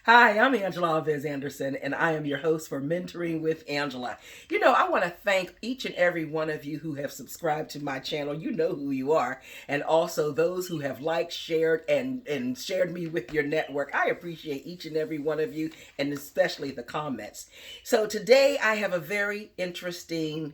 Hi, I'm Angela Alves Anderson, and I am your host for Mentoring with Angela. I want to thank each and every one of you who have subscribed to my channel. You know who you are, and also those who have liked, shared, and shared me with your network. I appreciate each and every one of you, and especially the comments. So today I have a very interesting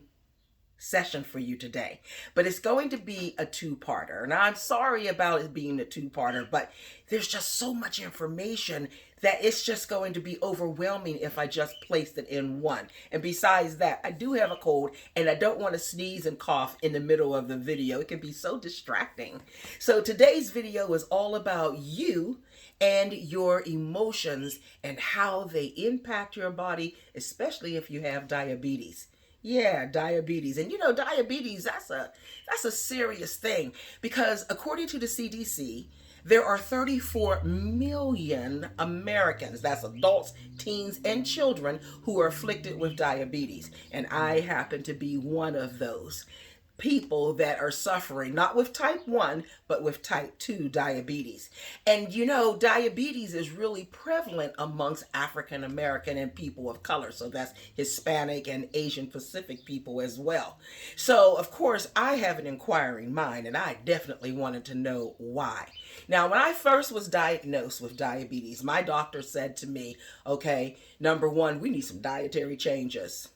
session for you today, but it's going to be a two-parter, and I'm sorry about it being a two-parter, but there's just so much information that it's just going to be overwhelming if I just placed it in one. And besides that, I do have a cold and I don't want to sneeze and cough in the middle of the video. It can be so distracting. So today's video is all about you and your emotions and how they impact your body, especially if you have diabetes. Yeah, diabetes. And diabetes, that's a serious thing, because according to the CDC, there are 34 million Americans, that's adults, teens, and children, who are afflicted with diabetes. And I happen to be one of those people that are suffering, not with type 1, but with type 2 diabetes. And diabetes is really prevalent amongst African American and people of color. So that's Hispanic and Asian Pacific people as well. So, of course, I have an inquiring mind, and I definitely wanted to know why. Now, when I first was diagnosed with diabetes, my doctor said to me, okay, number one, we need some dietary changes.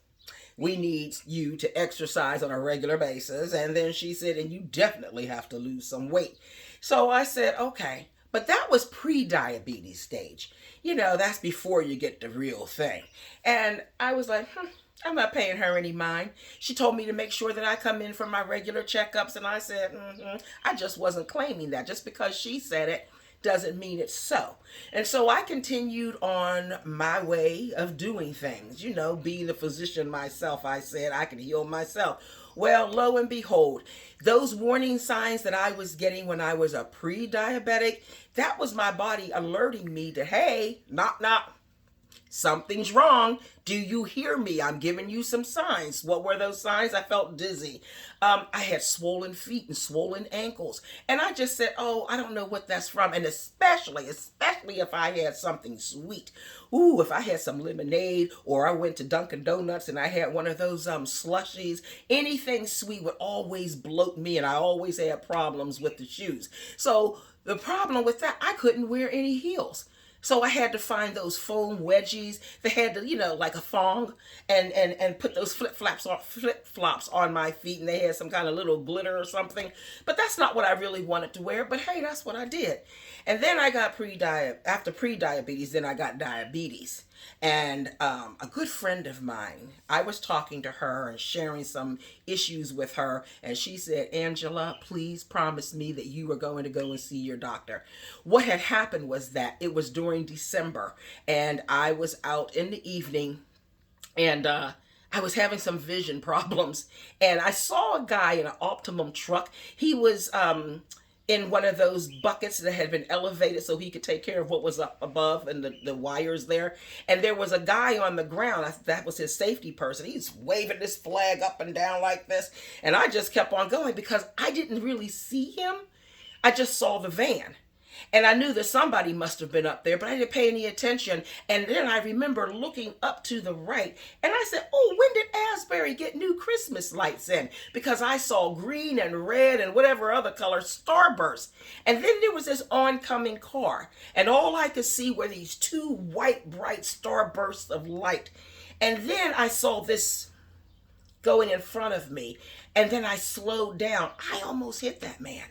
We need you to exercise on a regular basis. And then she said, and you definitely have to lose some weight. So I said, okay, but that was pre-diabetes stage. That's before you get the real thing. And I was like, I'm not paying her any mind. She told me to make sure that I come in for my regular checkups. And I said, I just wasn't claiming that. Just because she said it doesn't mean it's so. And so I continued on my way of doing things. Being a physician myself, I said I can heal myself. Well, lo and behold, those warning signs that I was getting when I was a pre-diabetic, that was my body alerting me to, hey, knock, knock. Something's wrong. Do you hear me? I'm giving you some signs. What were those signs? I felt dizzy. I had swollen feet and swollen ankles. And I just said, oh, I don't know what that's from. And especially if I had something sweet. Ooh, if I had some lemonade, or I went to Dunkin' Donuts and I had one of those slushies, anything sweet would always bloat me, and I always had problems with the shoes. So the problem with that, I couldn't wear any heels. So I had to find those foam wedgies that had to, like a thong, and put those flip-flops on my feet, and they had some kind of little glitter or something. But that's not what I really wanted to wear, but hey, that's what I did. And then I got after pre-diabetes, then I got diabetes. And a good friend of mine, I was talking to her and sharing some issues with her, and she said, Angela, please promise me that you were going to go and see your doctor. What had happened was that it was during December, and I was out in the evening, and I was having some vision problems, and I saw a guy in an Optimum truck. He was in one of those buckets that had been elevated so he could take care of what was up above and the wires there. And there was a guy on the ground. That was his safety person. He's waving this flag up and down like this. And I just kept on going because I didn't really see him. I just saw the van. And I knew that somebody must have been up there, but I didn't pay any attention. And then I remember looking up to the right, and I said, oh, when did Asbury get new Christmas lights in? Because I saw green and red and whatever other color starburst. And then there was this oncoming car, and all I could see were these two white, bright starbursts of light. And then I saw this going in front of me, and then I slowed down. I almost hit that man.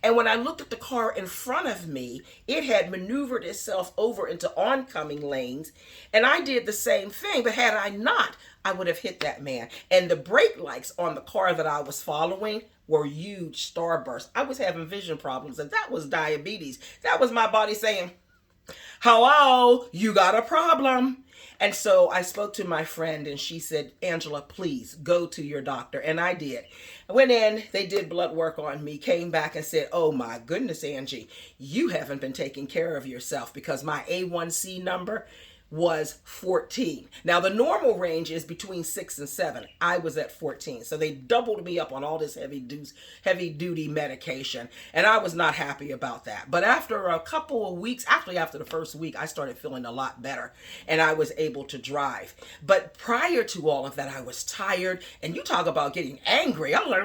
And when I looked at the car in front of me, it had maneuvered itself over into oncoming lanes. And I did the same thing. But had I not, I would have hit that man. And the brake lights on the car that I was following were huge starbursts. I was having vision problems, and that was diabetes. That was my body saying, hello, you got a problem. And so I spoke to my friend, and she said, Angela, please go to your doctor. And I did. I went in, they did blood work on me, came back and said, oh my goodness, Angie, you haven't been taking care of yourself, because my A1C number was 14. Now the normal range is between 6 and 7. I was at 14. So they doubled me up on all this heavy duty medication, and I was not happy about that. But after a couple of weeks, actually after the first week, I started feeling a lot better and I was able to drive. But prior to all of that, I was tired, and you talk about getting angry. I was like,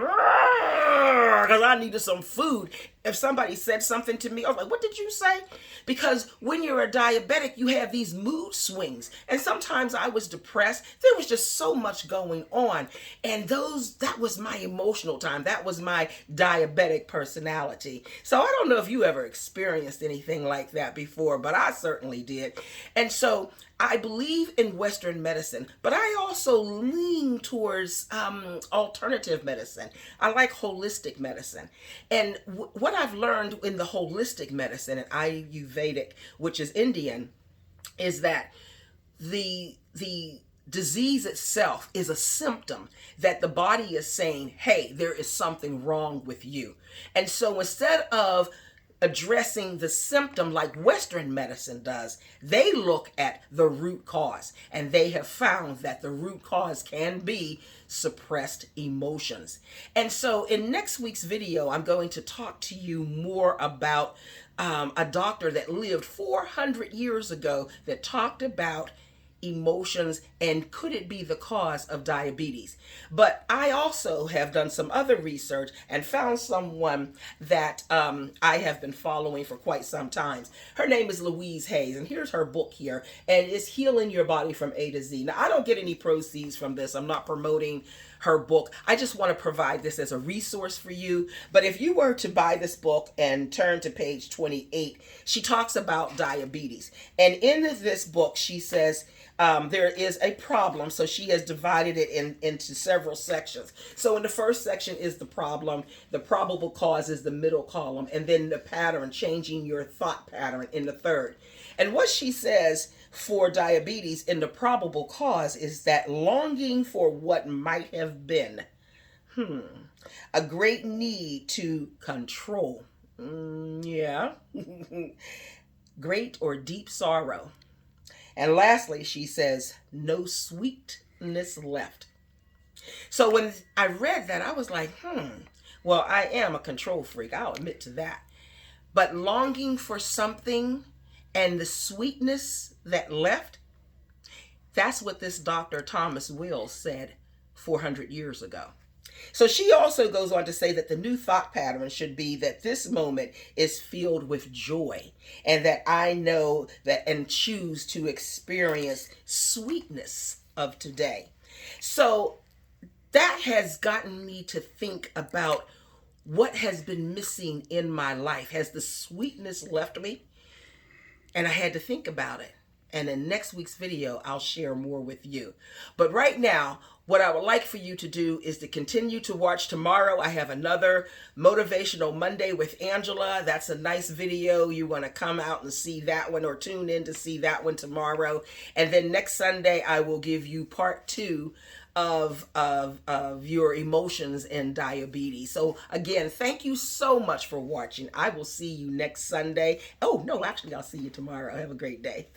because I needed some food. If somebody said something to me, I was like, what did you say? Because when you're a diabetic, you have these mood swings. And sometimes I was depressed. There was just so much going on. And that was my emotional time. That was my diabetic personality. So I don't know if you ever experienced anything like that before, but I certainly did. And so I believe in Western medicine, but I also lean towards alternative medicine. I like holistic medicine. And what I've learned in the holistic medicine and Ayurvedic, which is Indian, is that the disease itself is a symptom that the body is saying, hey, there is something wrong with you. And so instead of addressing the symptom like Western medicine does, they look at the root cause, and they have found that the root cause can be suppressed emotions. And so in next week's video, I'm going to talk to you more about a doctor that lived 400 years ago that talked about emotions and could it be the cause of diabetes. But I also have done some other research and found someone that I have been following for quite some time. Her name is Louise Hayes, and here's her book here, and it's Healing Your Body from A to Z. Now, I don't get any proceeds from this. I'm not promoting her book. I just want to provide this as a resource for you. But if you were to buy this book and turn to page 28, she talks about diabetes. And in this book, she says there is a problem. So she has divided it into several sections. So in the first section is the problem, the probable cause is the middle column, and then the pattern, changing your thought pattern, in the third. And what she says for diabetes in the probable cause is that longing for what might have been, a great need to control, great or deep sorrow. And lastly, she says, no sweetness left. So when I read that, I was like, well, I am a control freak. I'll admit to that. But longing for something and the sweetness that left, that's what this Dr. Thomas Wills said 400 years ago. So she also goes on to say that the new thought pattern should be that this moment is filled with joy, and that I know that and choose to experience sweetness of today. So that has gotten me to think about what has been missing in my life. Has the sweetness left me? And I had to think about it. And in next week's video, I'll share more with you. But right now, what I would like for you to do is to continue to watch tomorrow. I have another Motivational Monday with Angela. That's a nice video. You want to come out and see that one, or tune in to see that one tomorrow. And then next Sunday, I will give you part 2 of your emotions and diabetes. So again, thank you so much for watching. I will see you next Sunday. Oh, no, actually, I'll see you tomorrow. Have a great day.